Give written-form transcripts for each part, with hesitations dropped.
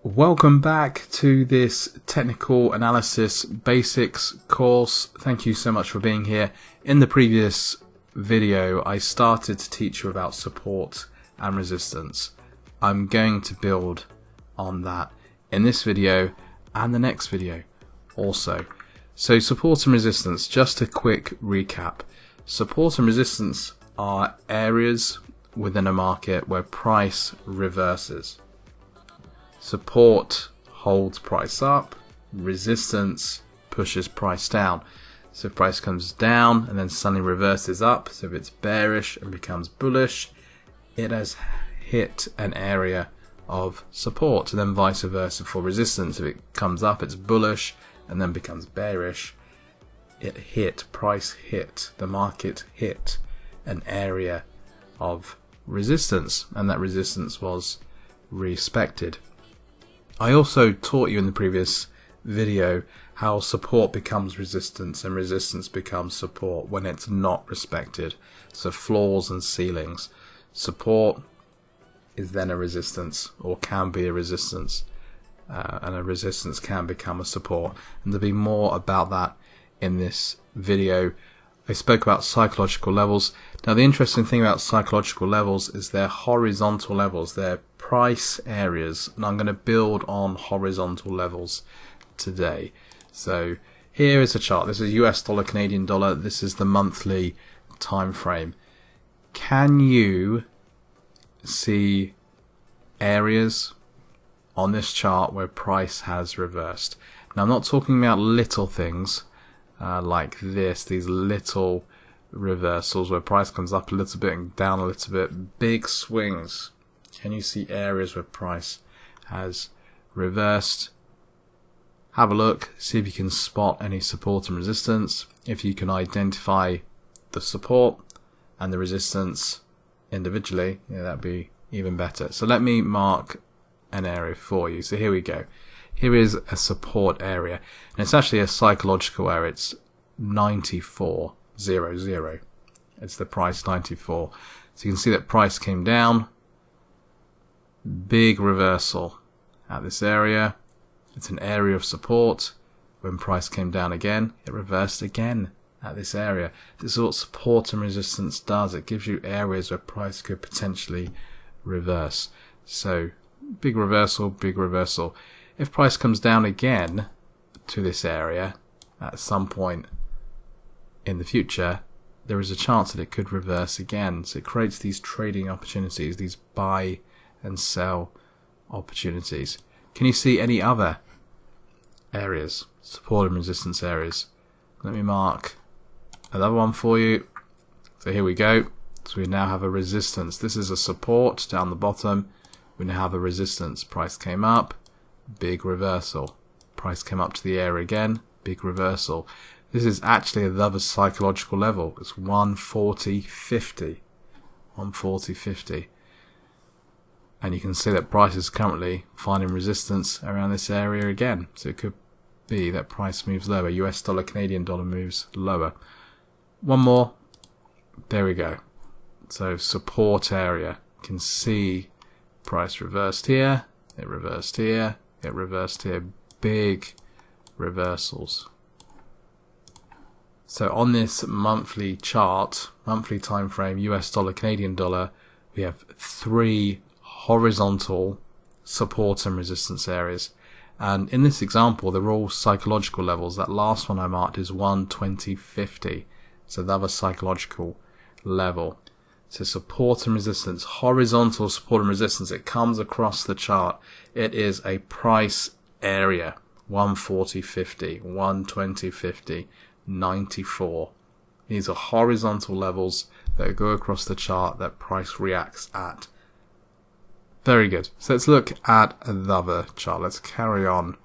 Welcome back to this technical analysis basics course. Thank you so much for being here. In the previous video, I started to teach you about support and resistance. I'm going to build on that in this video and the next video also. So support and resistance, just a quick recap. Support and resistance are areas within a market where price reverses. Support holds price up, resistance pushes price down. So if price comes down and then suddenly reverses up, so if it's bearish and becomes bullish, it has hit an area of support, and then vice versa for resistance. If it comes up, it's bullish and then becomes bearish, the market hit an area of resistance, and that resistance was respected. I also taught you in the previous video how support becomes resistance and resistance becomes support when it's not respected. So floors and ceilings. Support is then a resistance, or can be a resistance, and a resistance can become a support. And there'll be more about that in this video. I spoke about psychological levels. Now the interesting thing about psychological levels is they're horizontal levels. They're price areas, and I'm going to build on horizontal levels today. So here is a chart. This is US dollar, Canadian dollar. This is the monthly time frame. Can you see areas on this chart where price has reversed? Now I'm not talking about little things like this, these little reversals where price comes up a little bit and down a little bit. Big swings. Can you see areas where price has reversed? Have a look, see if you can spot any support and resistance. If you can identify the support and the resistance individually, that'd be even better. So let me mark an area for you. So here we go. Here is a support area, and it's actually a psychological area. It's 94.00. It's the price 94. So you can see that price came down. Big reversal at this area. It's an area of support. When price came down again, it reversed again at this area. This is what support and resistance does. It gives you areas where price could potentially reverse. So big reversal, big reversal. If price comes down again to this area at some point in the future, there is a chance that it could reverse again. So it creates these trading opportunities, these buy and sell opportunities. Can you see any other areas, support and resistance areas? Let me mark another one for you. So here we go. So we now have a resistance. This is a support down the bottom. We now have a resistance. Price came up, big reversal. Price came up to the area again, big reversal. This is actually another psychological level. It's 140.50. 140.50. And you can see that price is currently finding resistance around this area again. So it could be that price moves lower. US dollar, Canadian dollar moves lower. One more. There we go. So support area. You can see price reversed here. It reversed here. It reversed here. Big reversals. So on this monthly chart, monthly time frame, US dollar, Canadian dollar, we have three horizontal support and resistance areas, and in this example they're all psychological levels. That last one I marked is 120.50, so another psychological level. So support and resistance, horizontal support and resistance, it comes across the chart. It is a price area, 140.50, 120.50, 94. These are horizontal levels that go across the chart that price reacts at. Very good. So let's look at another chart. Let's carry on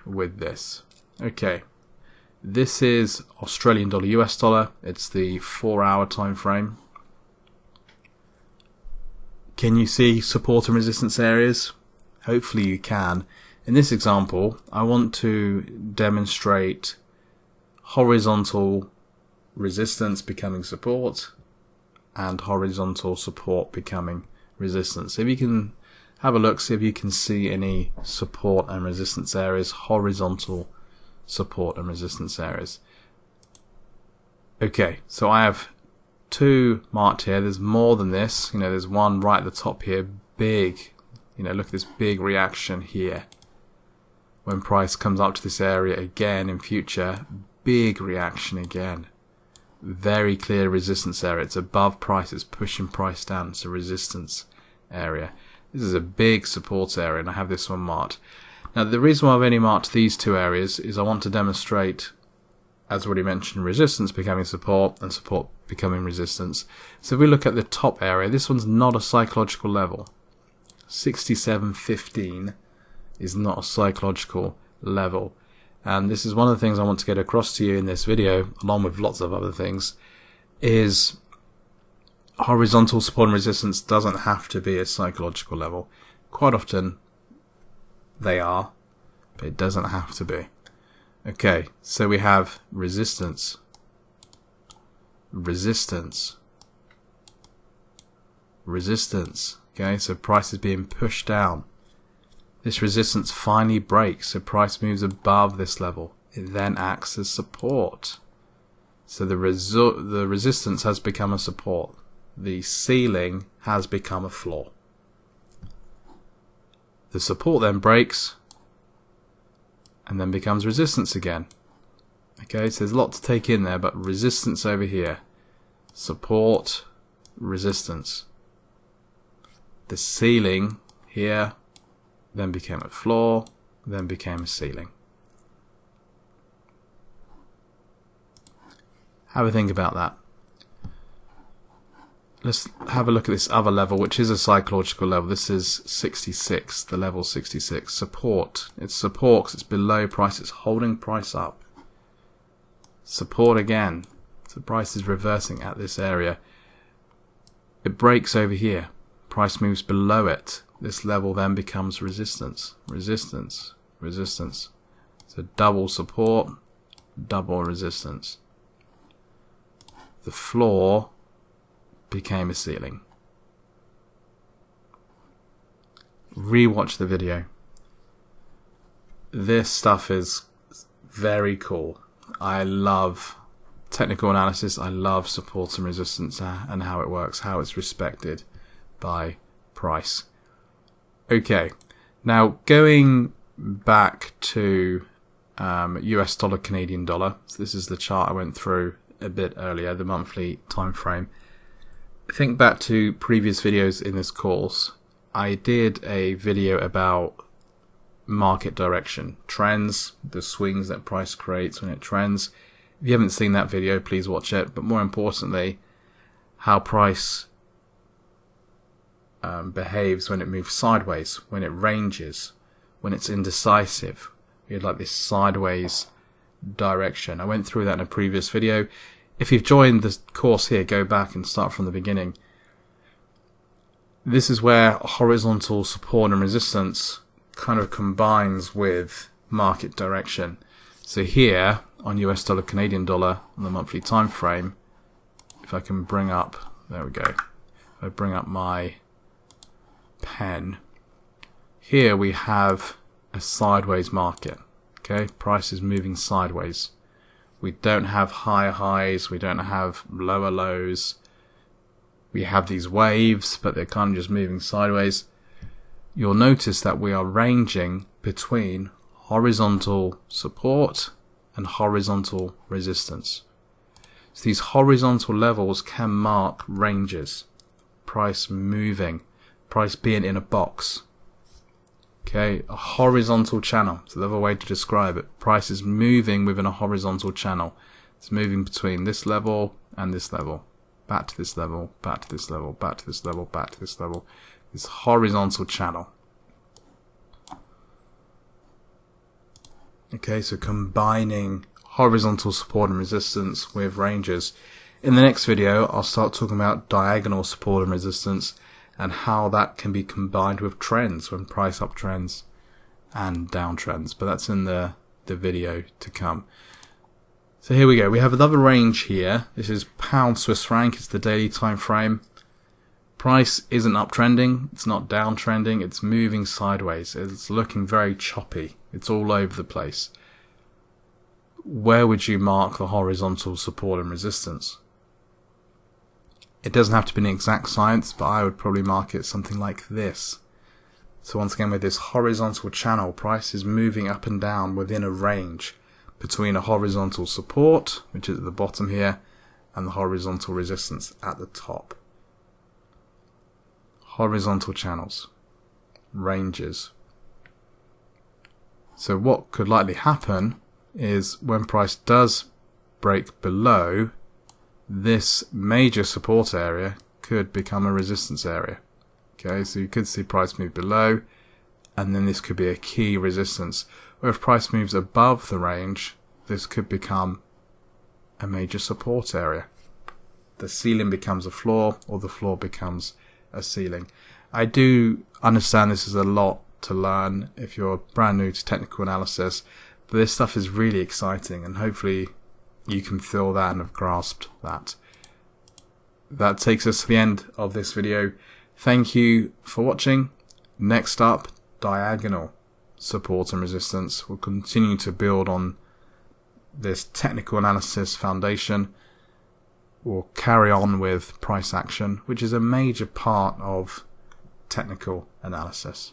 with this. Okay. This is Australian dollar, US dollar. It's the 4-hour time frame. Can you see support and resistance areas? Hopefully you can. In this example, I want to demonstrate horizontal resistance becoming support and horizontal support becoming resistance. If you can have a look, see if you can see any support and resistance areas, horizontal support and resistance areas. Okay, so I have 2 marked here. There's more than this. There's one right at the top here, big. Look at this big reaction here. When price comes up to this area again in future, big reaction again. Very clear resistance area. It's above price. It's pushing price down. It's a resistance area. This is a big support area, and I have this one marked. Now, the reason why I've only marked these 2 areas is I want to demonstrate, as already mentioned, resistance becoming support and support becoming resistance. So if we look at the top area, this one's not a psychological level. 67.15 is not a psychological level. And this is one of the things I want to get across to you in this video, along with lots of other things, is horizontal support and resistance doesn't have to be a psychological level. Quite often they are, but it doesn't have to be. Okay, so we have resistance, resistance, resistance. Okay, so price is being pushed down. This resistance finally breaks, so price moves above this level. It then acts as support. So the resistance has become a support. The ceiling has become a floor. The support then breaks and then becomes resistance again. Okay, so there's a lot to take in there, but resistance over here. Support, resistance. The ceiling here then became a floor, then became a ceiling. Have a think about that. Let's have a look at this other level, which is a psychological level. This is 66, the level 66. Support. It's support because it's below price. It's holding price up. Support again. So price is reversing at this area. It breaks over here. Price moves below it. This level then becomes resistance, resistance, resistance. So double support, double resistance. The floor became a ceiling. Rewatch the video. This stuff is very cool. I love technical analysis. I love support and resistance and how it works, how it's respected by price. Okay, now going back to US dollar, Canadian dollar. So this is the chart I went through a bit earlier, the monthly time frame. Think back to previous videos in this course. I did a video about market direction, trends, the swings that price creates when it trends. If you haven't seen that video, please watch it. But more importantly, how price behaves when it moves sideways, when it ranges, when it's indecisive. We had like this sideways direction. I went through that in a previous video. If you've joined the course here, go back and start from the beginning. This is where horizontal support and resistance kind of combines with market direction. So here on US dollar, Canadian dollar on the monthly time frame, if I can bring up, there we go. If I bring up my pen, here we have a sideways market. Okay, price is moving sideways. We don't have higher highs, we don't have lower lows. We have these waves, but they're kind of just moving sideways. You'll notice that we are ranging between horizontal support and horizontal resistance. So these horizontal levels can mark ranges. Price moving, price being in a box. Okay, a horizontal channel. It's another way to describe it. Price is moving within a horizontal channel. It's moving between this level and this level. Back to this level, back to this level, back to this level, back to this level. This horizontal channel. Okay, so combining horizontal support and resistance with ranges. In the next video, I'll start talking about diagonal support and resistance and how that can be combined with trends, when price uptrends and downtrends. But that's in the video to come. So here we go. We have another range here. This is pound Swiss franc. It's the daily time frame. Price isn't uptrending, it's not downtrending, it's moving sideways. It's looking very choppy. It's all over the place. Where would you mark the horizontal support and resistance? It doesn't have to be an exact science, but I would probably mark it something like this. So once again, with this horizontal channel, price is moving up and down within a range between a horizontal support, which is at the bottom here, and the horizontal resistance at the top. Horizontal channels, ranges. So what could likely happen is when price does break below, this major support area could become a resistance area. Okay, so you could see price move below, and then this could be a key resistance. Or if price moves above the range, this could become a major support area. The ceiling becomes a floor, or the floor becomes a ceiling. I do understand this is a lot to learn if you're brand new to technical analysis, but this stuff is really exciting, and hopefully you can feel that and have grasped that. That takes us to the end of this video. Thank you for watching. Next up, diagonal support and resistance. We'll continue to build on this technical analysis foundation. We'll carry on with price action, which is a major part of technical analysis.